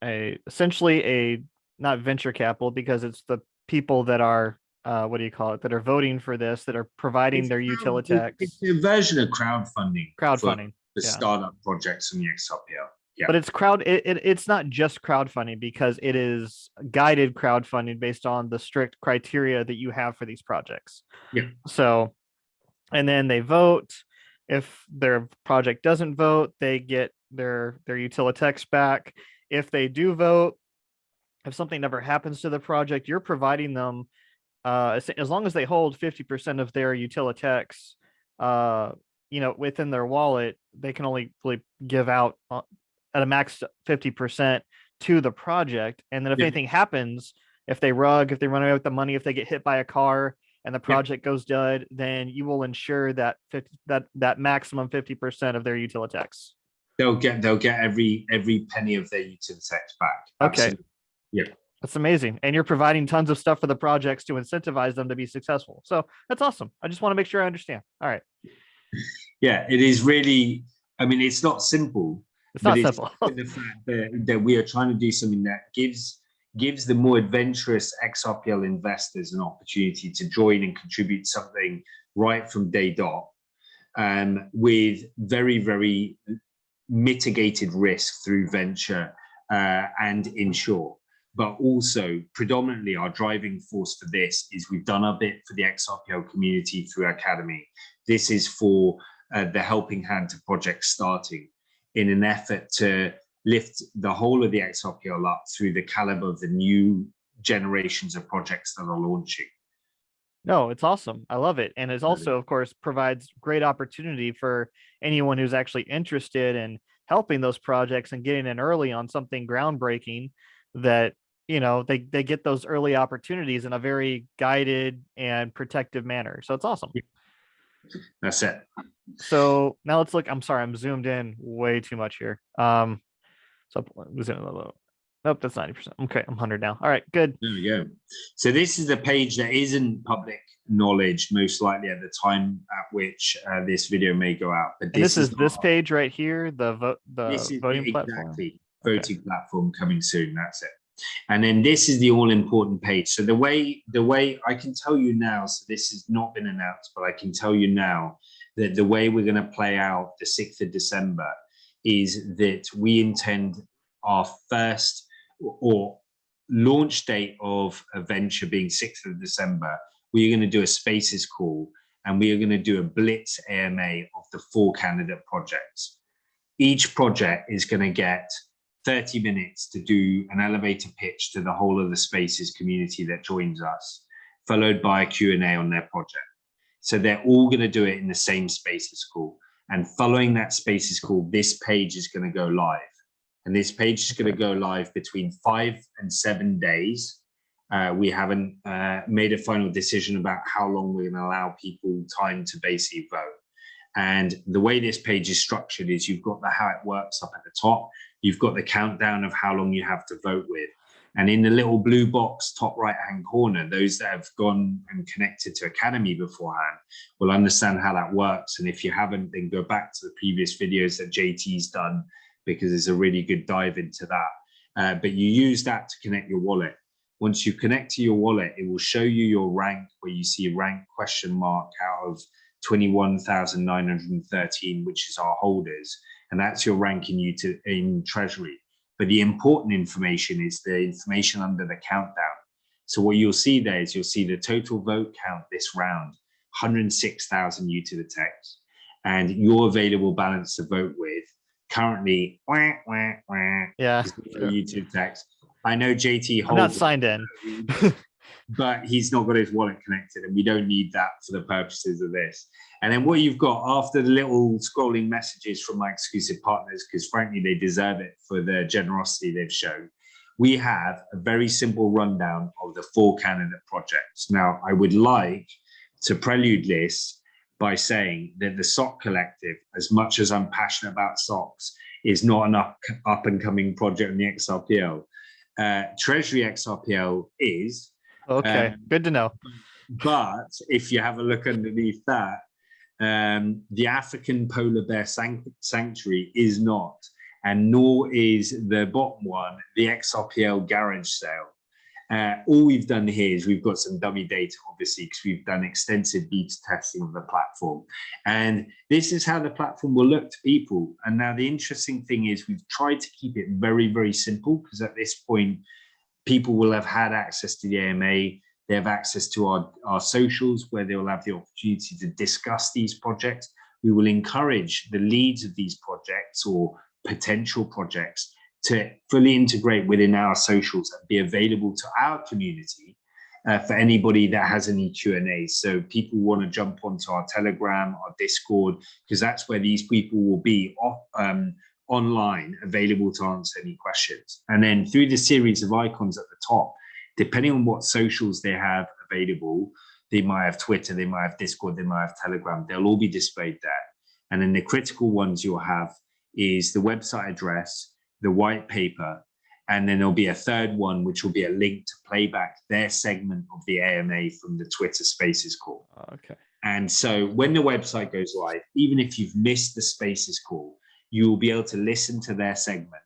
essentially a not venture capital, because it's the people that are what do you call it, that are voting for this, that are providing their Utilitex. It's a version of crowdfunding for startup projects on the XRPL. Yeah. But it's not just crowdfunding, because it is guided crowdfunding based on the strict criteria that you have for these projects. Yeah. So, and then they vote. If their project doesn't vote, they get their Utilitex back. If they do vote, if something never happens to the project, you're providing them, as long as they hold 50% of their Utilitex, within their wallet, they can only really give out at a max 50% to the project. And then if anything happens, if they run away with the money, if they get hit by a car and the project goes dead, then you will ensure that that maximum 50% of their Utilitex. They'll get every penny of their Utilitex back. Okay. Absolutely. Yeah. That's amazing. And you're providing tons of stuff for the projects to incentivize them to be successful. So that's awesome. I just want to make sure I understand. All right. Yeah, it is really, I mean, it's not simple. It's not simple. The fact that we are trying to do something that gives the more adventurous XRPL investors an opportunity to join and contribute something right from day dot, with very, very mitigated risk through venture and insure. But also predominantly our driving force for this is we've done our bit for the XRPL community through Academy. This is for the helping hand to projects starting, in an effort to lift the whole of the XRPL up through the caliber of the new generations of projects that are launching. No, it's awesome. I love it. And it also, of course, provides great opportunity for anyone who's actually interested in helping those projects and getting in early on something groundbreaking, that, they get those early opportunities in a very guided and protective manner. So it's awesome. That's it. So now let's look. I'm sorry, I'm zoomed in way too much here. So was it a little? Nope, that's 90%. Okay, I'm 100 now. All right, good. There we go. So this is the page that isn't public knowledge, most likely at the time at which this video may go out. But this is this page right here, the voting platform. Exactly, voting platform coming soon. That's it. And then this is the all-important page. So the way I can tell you now, so this has not been announced, but I can tell you now that the way we're going to play out the 6th of December is that we intend our first or launch date of a venture being 6th of December. We're going to do a spaces call, and we are going to do a blitz AMA of the 4 candidate projects. Each project is going to get 30 minutes to do an elevator pitch to the whole of the spaces community that joins us, followed by a Q&A on their project. So they're all going to do it in the same spaces call. And following that spaces call, this page is going to go live. And this page is going to go live between 5 and 7 days. We haven't made a final decision about how long we're going to allow people time to basically vote. And the way this page is structured is you've got how it works up at the top. You've got the countdown of how long you have to vote with. And in the little blue box, top right-hand corner, those that have gone and connected to Academy beforehand will understand how that works. And if you haven't, then go back to the previous videos that JT's done, because there's a really good dive into that. But you use that to connect your wallet. Once you connect to your wallet, it will show you your rank, where you see rank question mark out of 21,913, which is our holders. And that's your rank in Treasury. But the important information is the information under the countdown. So what you'll see there is you'll see the total vote count this round, 106,000 Utilitex, and your available balance to vote with currently, yeah, Utilitex. I know JT holds. I'm not signed in. but he's not got his wallet connected, and we don't need that for the purposes of this. And then what you've got after the little scrolling messages from my exclusive partners, because frankly, they deserve it for the generosity they've shown, we have a very simple rundown of the 4 candidate projects. Now, I would like to prelude this by saying that the SOC Collective, as much as I'm passionate about SOCs, is not an up and coming project in the XRPL. Treasury XRPL is. Okay, good to know. But if you have a look underneath that, the African Polar Bear Sanctuary is not, and nor is the bottom one, the XRPL garage sale. All we've done here is we've got some dummy data, obviously, because we've done extensive beta testing of the platform. And this is how the platform will look to people. And now the interesting thing is we've tried to keep it very, very simple, because at this point, people will have had access to the AMA. They have access to our socials, where they will have the opportunity to discuss these projects. We will encourage the leads of these projects or potential projects to fully integrate within our socials and be available to our community for anybody that has any Q&A. So people want to jump onto our Telegram, our Discord, because that's where these people will be online, available to answer any questions. And then through the series of icons at the top, depending on what socials they have available, they might have Twitter, they might have Discord, they might have Telegram, they'll all be displayed there. And then the critical ones you'll have is the website address, the white paper, and then there'll be a third one, which will be a link to play back their segment of the AMA from the Twitter Spaces call. Okay. And so when the website goes live, even if you've missed the Spaces call, you will be able to listen to their segment.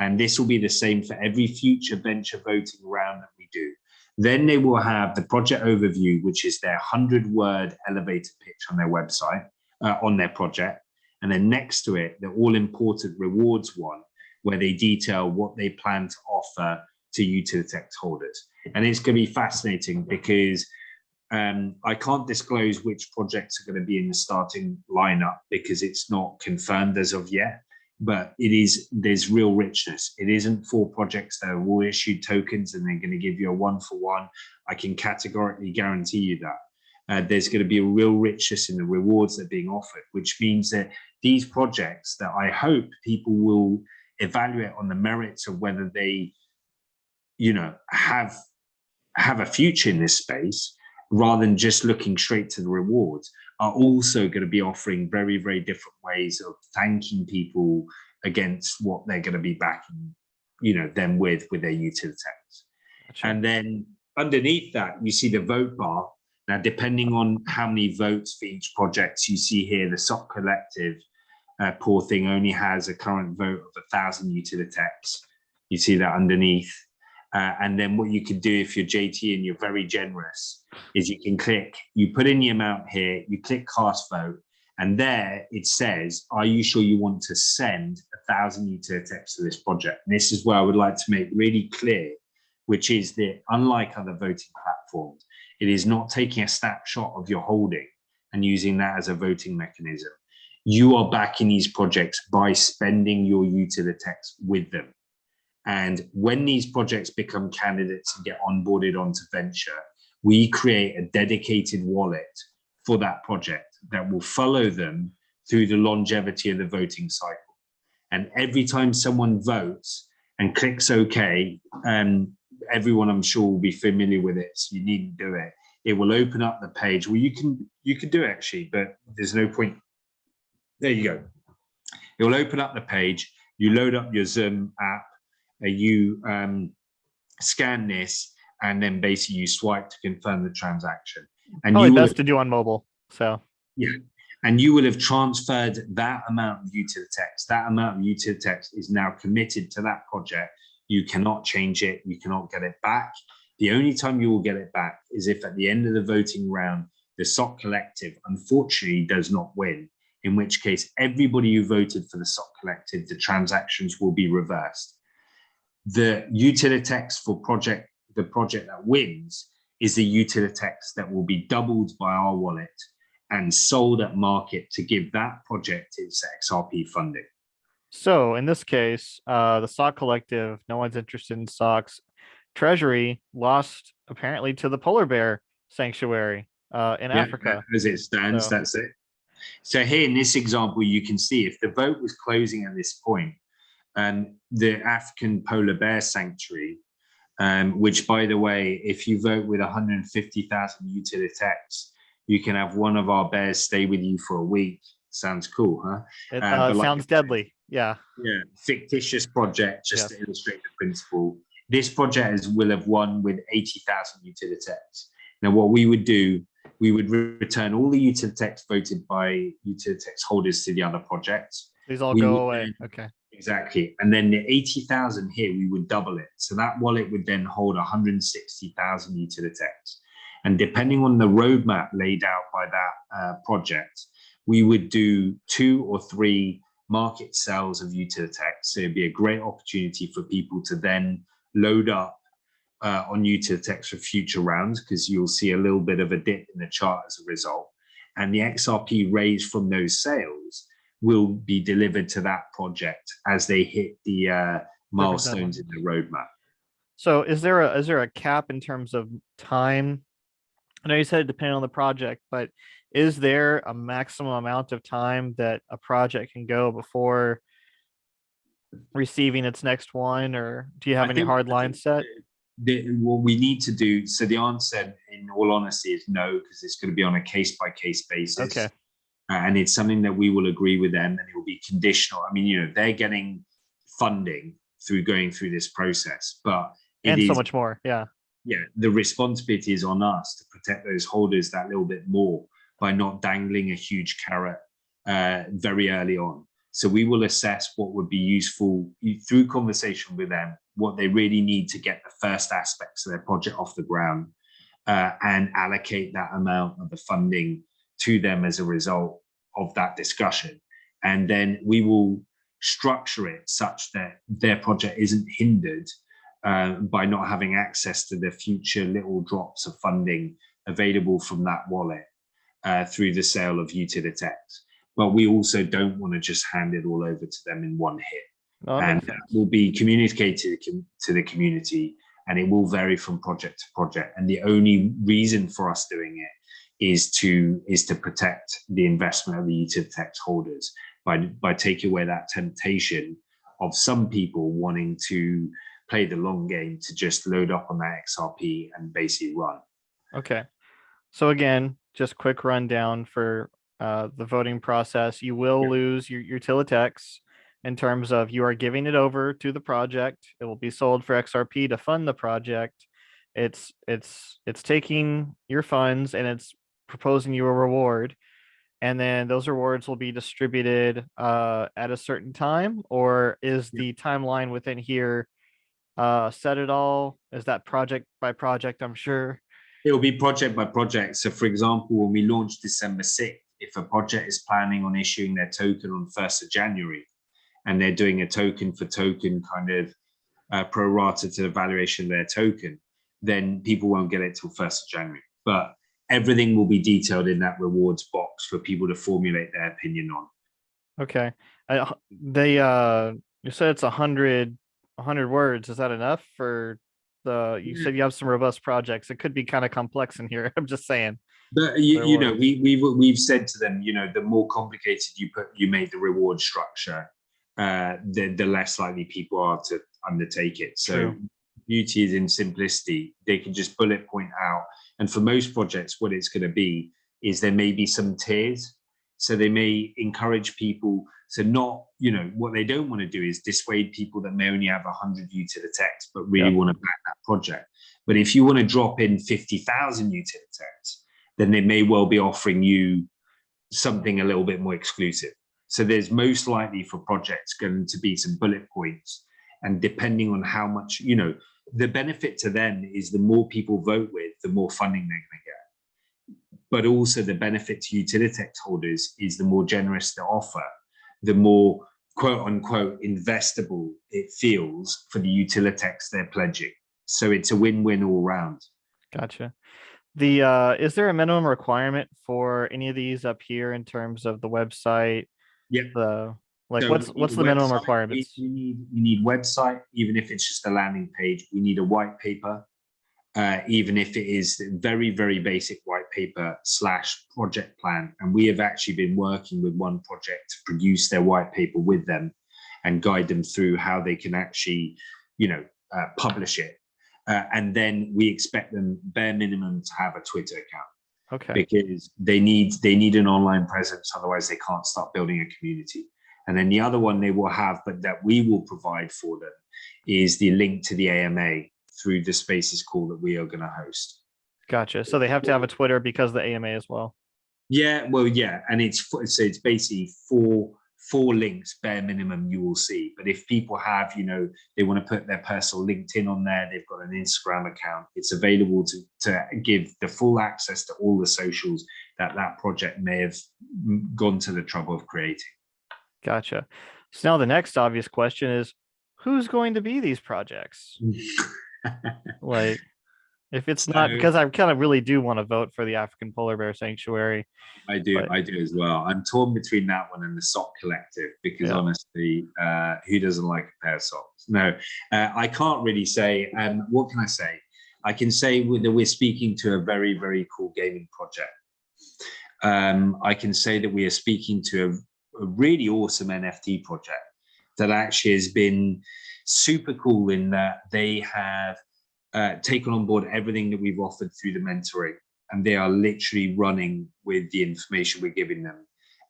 And this will be the same for every future venture voting round that we do. Then they will have the project overview, which is their 100-word elevator pitch on their website, on their project. And then next to it, the all-important rewards one, where they detail what they plan to offer to Utilitex holders. And it's going to be fascinating because I can't disclose which projects are going to be in the starting lineup because it's not confirmed as of yet, but there's real richness. It isn't 4 projects that are all issued tokens and they're going to give you a 1-for-1. I can categorically guarantee you that. There's going to be a real richness in the rewards that are being offered, which means that these projects that I hope people will evaluate on the merits of whether they, have a future in this space, rather than just looking straight to the rewards, are also going to be offering very, very different ways of thanking people against what they're going to be backing, them with their Utilitex. Gotcha. And then underneath that, you see the vote bar. Now, depending on how many votes for each project you see here, the SOC Collective, poor thing, only has a current vote of 1,000 Utilitex. You see that underneath. And then what you can do if you're JT and you're very generous is you put in the amount here, you click cast vote, and there it says, are you sure you want to send 1,000 Utilitex to this project? And this is where I would like to make really clear, which is that unlike other voting platforms, it is not taking a snapshot of your holding and using that as a voting mechanism. You are backing these projects by spending your Utilitex with them. And when these projects become candidates and get onboarded onto Venture, we create a dedicated wallet for that project that will follow them through the longevity of the voting cycle. And every time someone votes and clicks OK, everyone I'm sure will be familiar with it, so you needn't do it. It will open up the page. Well, you can do it actually, but there's no point. There you go. It will open up the page. You load up your Zoom app. You scan this, and then basically you swipe to confirm the transaction. And probably best to do on mobile. So yeah, and you will have transferred that amount of Utilitex. That amount of Utilitex is now committed to that project. You cannot change it. You cannot get it back. The only time you will get it back is if at the end of the voting round, the SOC Collective unfortunately does not win, in which case everybody who voted for the SOC Collective, the transactions will be reversed. The Utilitex for the project that wins is the Utilitex that will be doubled by our wallet and sold at market to give that project its XRP funding. So in this case, the SOC Collective, no one's interested in SOCs. Treasury lost apparently to the polar bear sanctuary in Yeah, Africa. as it stands, So that's it. So here in this example, you can see if the vote was closing at this point, the African polar bear sanctuary, which, by the way, if you vote with 150,000 Utilitex, you can have one of our bears stay with you for a week. Sounds cool, huh? it But like I sounds said, deadly. Yeah. yeah, fictitious project just to Yes. illustrate the principle. This project will have won with 80,000 Utilitex. Now, what we would do, we would return all the Utilitex voted by Utilitex holders to the other projects. These all We go would away. then, Okay. exactly. And then the 80,000 here, we would double it. So that wallet would then hold 160,000 Utilitex. And depending on the roadmap laid out by that project, we would do 2 or 3 market sales of Utilitex. So it'd be a great opportunity for people to then load up on Utilitex for future rounds, because you'll see a little bit of a dip in the chart as a result. And the XRP raised from those sales will be delivered to that project as they hit the milestones in the roadmap. So is there a cap in terms of time? I know you said depending on the project, but is there a maximum amount of time that a project can go before receiving its next one, or do you have any hard lines set? What we need to do, so the answer in all honesty is no, because it's going to be on a case-by-case basis. Okay. And it's something that we will agree with them, and it will be conditional. I mean, they're getting funding through going through this process, but and so much more. Yeah. The responsibility is on us to protect those holders that little bit more by not dangling a huge carrot very early on. So we will assess what would be useful through conversation with them, what they really need to get the first aspects of their project off the ground, and allocate that amount of the funding to them as a result of that discussion. And then we will structure it such that their project isn't hindered by not having access to the future little drops of funding available from that wallet through the sale of Utilitex. But we also don't want to just hand it all over to them in one hit. And that will be communicated to the community, and it will vary from project to project. And the only reason for us doing it is to protect the investment of the Utilitex holders by taking away that temptation of some people wanting to play the long game to just load up on that XRP and basically run. Okay. So again, just quick rundown for the voting process. You will lose your Utilitex in terms of you are giving it over to the project. It will be sold for XRP to fund the project. It's taking your funds and it's proposing you a reward. And then those rewards will be distributed at a certain time, or is the timeline within here set at all? Is that project by project? I'm sure it will be project by project. So for example, when we launch December 6th, if a project is planning on issuing their token on 1st of January, and they're doing a token for token kind of pro rata to the valuation of their token, then people won't get it till 1st of January. But everything will be detailed in that rewards box for people to formulate their opinion on. Okay. You said it's 100 words. Is that enough for you said you have some robust projects. It could be kind of complex in here. I'm just saying. But we've said to them, the more complicated you made the reward structure, the less likely people are to undertake it. So beauty is in simplicity. They can just bullet point out. And for most projects, what it's going to be is there may be some tiers. So they may encourage people. So not, what they don't want to do is dissuade people that may only have 100 Utilitex, but really want to back that project. But if you want to drop in 50,000 Utilitex, then they may well be offering you something a little bit more exclusive. So there's most likely for projects going to be some bullet points. And depending on how much, the benefit to them is the more people vote with, the more funding they're going to get. But also the benefit to Utilitex holders is the more generous the offer, the more quote unquote investable it feels for the Utilitex they're pledging. So it's a win-win all round. Gotcha. Is there a minimum requirement for any of these up here in terms of the website? Yeah. What's the minimum requirements? You need website, even if it's just a landing page. We need a white paper. even if it is very, very basic white paper / project plan. And we have actually been working with one project to produce their white paper with them and guide them through how they can actually, publish it. And then we expect them bare minimum to have a Twitter account. Okay. Because they need an online presence, otherwise they can't start building a community. And then the other one they will have, but that we will provide for them, is the link to the AMA through the Spaces call that we are going to host. Gotcha. So they have to have a Twitter because of the AMA as well. Yeah, well, yeah, and it's basically four links bare minimum you will see. But if people have, they want to put their personal LinkedIn on there, they've got an Instagram account, it's available to give the full access to all the socials that project may have gone to the trouble of creating. Gotcha. So now the next obvious question is, who's going to be these projects? Like, if it's not, because I kind of really do want to vote for the African Polar Bear Sanctuary. I do as well. I'm torn between that one and the Sock Collective, because honestly, who doesn't like a pair of socks? No, I can't really say. What can I say? I can say that we're speaking to a very, very cool gaming project. I can say that we are speaking to a really awesome NFT project that actually has been super cool in that they have taken on board everything that we've offered through the mentoring, and they are literally running with the information we're giving them,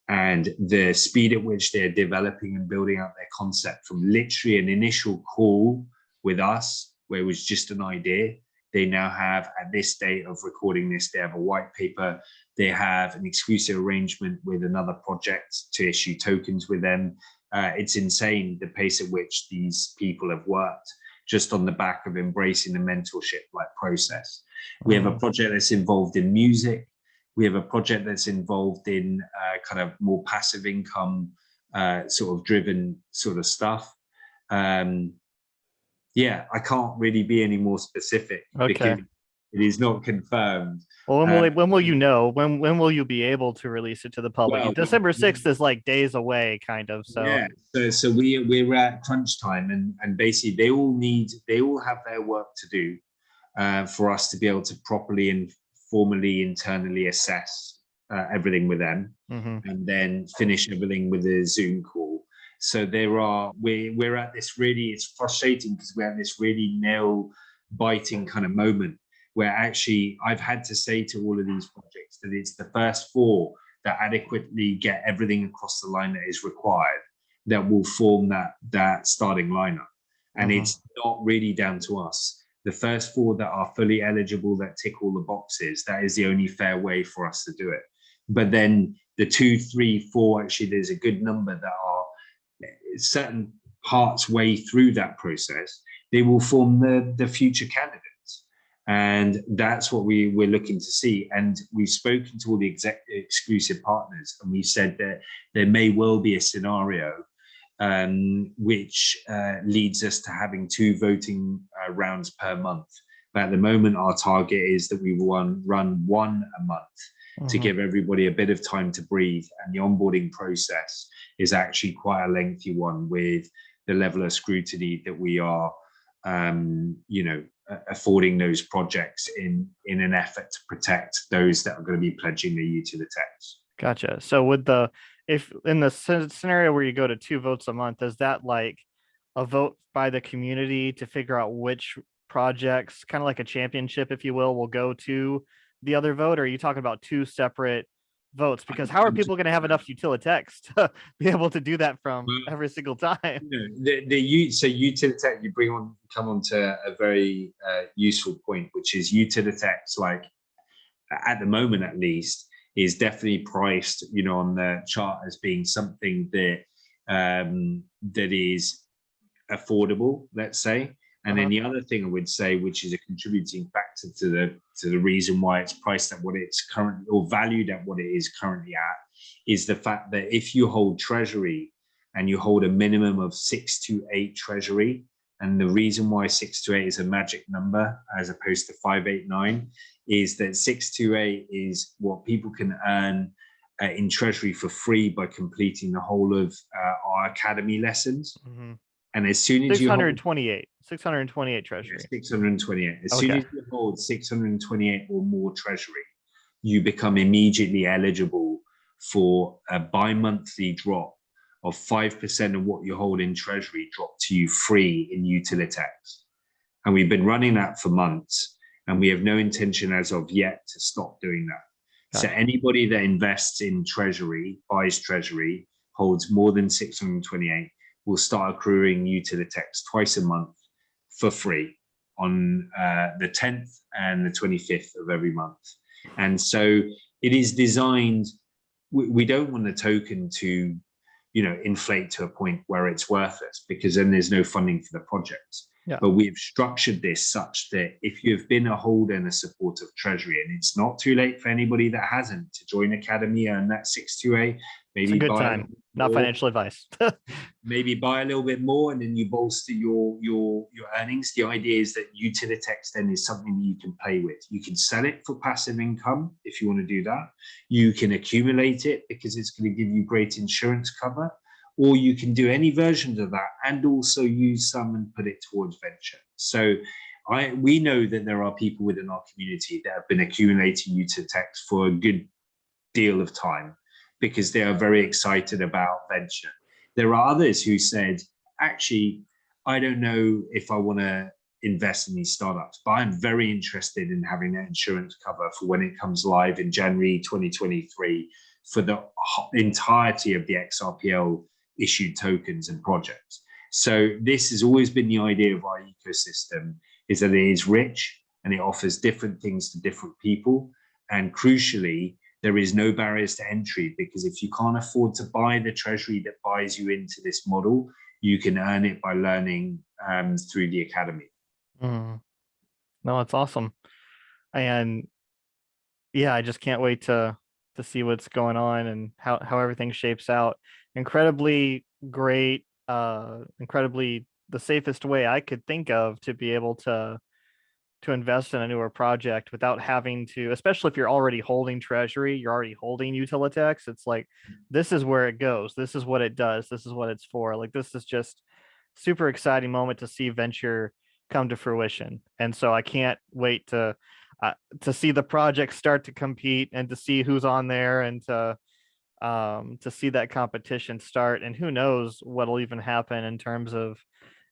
and the speed at which they're developing and building out their concept from literally an initial call with us where it was just an idea. They now have, at this date of recording this, they have a white paper, they have an exclusive arrangement with another project to issue tokens with them. It's insane the pace at which these people have worked just on the back of embracing the mentorship-like process. We have a project that's involved in music. We have a project that's involved in kind of more passive income, sort of driven sort of stuff. Yeah, I can't really be any more specific because it is not confirmed. Well, when will you know? When will you be able to release it to the public? Well, December 6th is like days away, kind of. So yeah, so we're at crunch time, and basically they all have their work to do for us to be able to properly and formally internally assess everything with them, and then finish everything with a Zoom call. So we're at this really, it's frustrating because we're at this really nail biting kind of moment where actually I've had to say to all of these projects that it's the first 4 that adequately get everything across the line that is required that will form that starting lineup. And it's not really down to us. The first 4 that are fully eligible, that tick all the boxes, that is the only fair way for us to do it. But then the 2, 3, 4, actually there's a good number that are certain parts way through that process, they will form the future candidates. And that's what we're looking to see. And we've spoken to all the exclusive partners, and we said that there may well be a scenario which leads us to having 2 voting rounds per month. But at the moment, our target is that we will run 1 a month to give everybody a bit of time to breathe. And the onboarding process is actually quite a lengthy one with the level of scrutiny that we are, affording those projects in an effort to protect those that are going to be pledging their Utilitex. Gotcha. So if in the scenario where you go to 2 votes a month, is that like a vote by the community to figure out which projects, kind of like a championship, if you will go to the other vote? Or are you talking about 2 separate votes? Because how are people going to have enough Utilitex to be able to do that from every single time? So Utilitex, come on to a very useful point, which is Utilitex, like at the moment at least, is definitely priced, on the chart as being something that that is affordable, let's say. And then the other thing I would say, which is a contributing factor to the reason why it's priced at what it's currently, or valued at what it is currently at, is the fact that if you hold Treasury and you hold a minimum of 6 to 8 Treasury, and the reason why 6 to 8 is a magic number as opposed to 5, 8, 9, is that 6 to 8 is what people can earn in Treasury for free by completing the whole of our academy lessons. And as soon as you hold 628 yeah, treasury. 628, as soon Okay. as you hold 628 or more treasury, you become immediately eligible for a bi-monthly drop of 5% of what you hold in treasury dropped to you free in Utilitex. And we've been running that for months, and we have no intention as of yet to stop doing that. So Gotcha. anybody that invests in treasury, buys treasury, holds more than 628, will start accruing Utilitex twice a month for free on the 10th and the 25th of every month. And so it is designed, we don't want the token to, inflate to a point where it's worthless, because then there's no funding for the project. Yeah. But we've structured this such that if you've been a holder and a supporter of Treasury, and it's not too late for anybody that hasn't to join Academy and that 628, It's a maybe good buy a time. little bit Not more, financial advice. maybe buy a little bit more, and then you bolster your earnings. The idea is that Utilitex then is something that you can play with. You can sell it for passive income if you want to do that. You can accumulate it because it's going to give you great insurance cover, or you can do any versions of that and also use some and put it towards venture. So we know that there are people within our community that have been accumulating Utilitex for a good deal of time because they are very excited about venture. There are others who said, actually, I don't know if I want to invest in these startups, but I'm very interested in having that insurance cover for when it comes live in January 2023 for the entirety of the XRPL issued tokens and projects. So this has always been the idea of our ecosystem, is that it is rich and it offers different things to different people. And crucially, there is no barriers to entry, because if you can't afford to buy the treasury that buys you into this model, you can earn it by learning through the academy. Mm. No, it's awesome. And yeah, I just can't wait to see what's going on and how everything shapes out. Incredibly great, incredibly the safest way I could think of to be able to invest in a newer project without having to, especially if you're already holding treasury, you're already holding Utilitex. It's like, this is where it goes. This is what it does. This is what it's for. Like, this is just super exciting moment to see venture come to fruition. And so I can't wait to see the project start to compete and to see who's on there and to see that competition start. And who knows what'll even happen in terms of,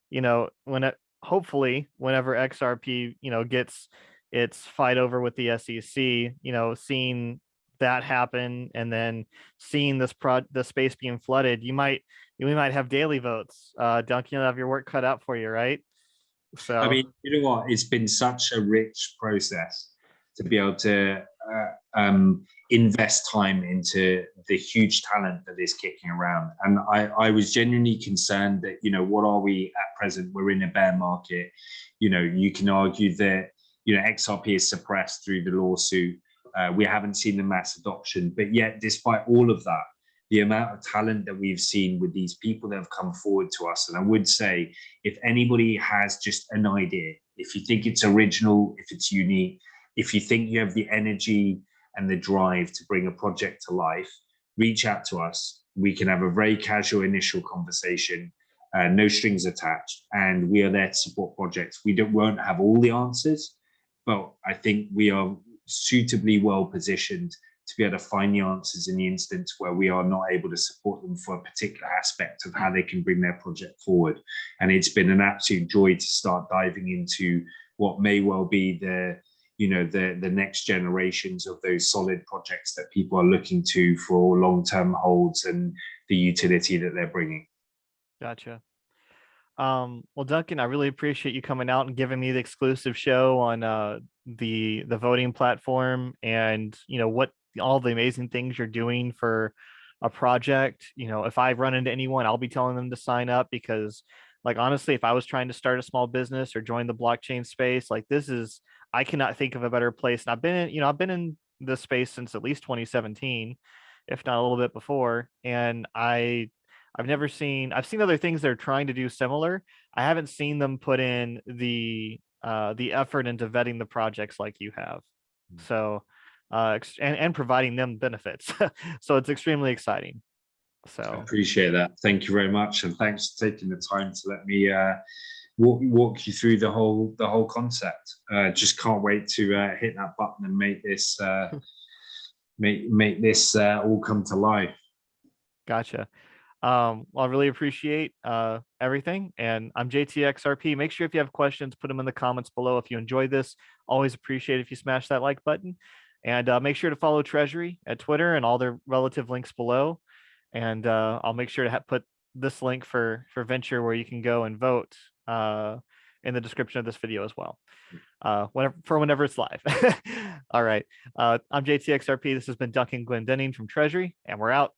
when it hopefully whenever XRP, gets its fight over with the SEC, seeing that happen and then seeing the space being flooded, we might have daily votes. Duncan, you'll have your work cut out for you, right? I So mean, you know what? It's been such a rich process to be able to invest time into the huge talent that is kicking around. And I was genuinely concerned that, what are we at present? We're in a bear market. You can argue that, XRP is suppressed through the lawsuit. We haven't seen the mass adoption, but yet, despite all of that, the amount of talent that we've seen with these people that have come forward to us. And I would say, if anybody has just an idea, if you think it's original, if it's unique, if you think you have the energy and the drive to bring a project to life, reach out to us. We can have a very casual initial conversation, no strings attached, and we are there to support projects. We won't have all the answers, but I think we are suitably well positioned to be able to find the answers in the instance where we are not able to support them for a particular aspect of how they can bring their project forward. And it's been an absolute joy to start diving into what may well be the next generations of those solid projects that people are looking to for long-term holds and the utility that they're bringing. gotcha. Well, Duncan, I really appreciate you coming out and giving me the exclusive show on the voting platform, and what all the amazing things you're doing for a project. If I run into anyone, I'll be telling them to sign up, because like, honestly, if I was trying to start a small business or join the blockchain space, like, I cannot think of a better place. And I've been in this space since at least 2017, if not a little bit before. And I've seen other things that are trying to do similar. I haven't seen them put in the effort into vetting the projects like you have. So and providing them benefits. So it's extremely exciting. I So appreciate that. Thank you very much, and thanks for taking the time to let me walk you through the whole concept. Just can't wait to hit that button and make this all come to life. gotcha. Well, I really appreciate everything. And I'm JTXRP. Make sure if you have questions, put them in the comments below. If you enjoyed this, always appreciate if you smash that like button. And make sure to follow Treasury at Twitter and all their relative links below. And I'll make sure to put this link for Venture where you can go and vote in the description of this video as well. Whenever it's live. All right. I'm JTXRP. This has been Duncan Glendinning from Treasury, and we're out.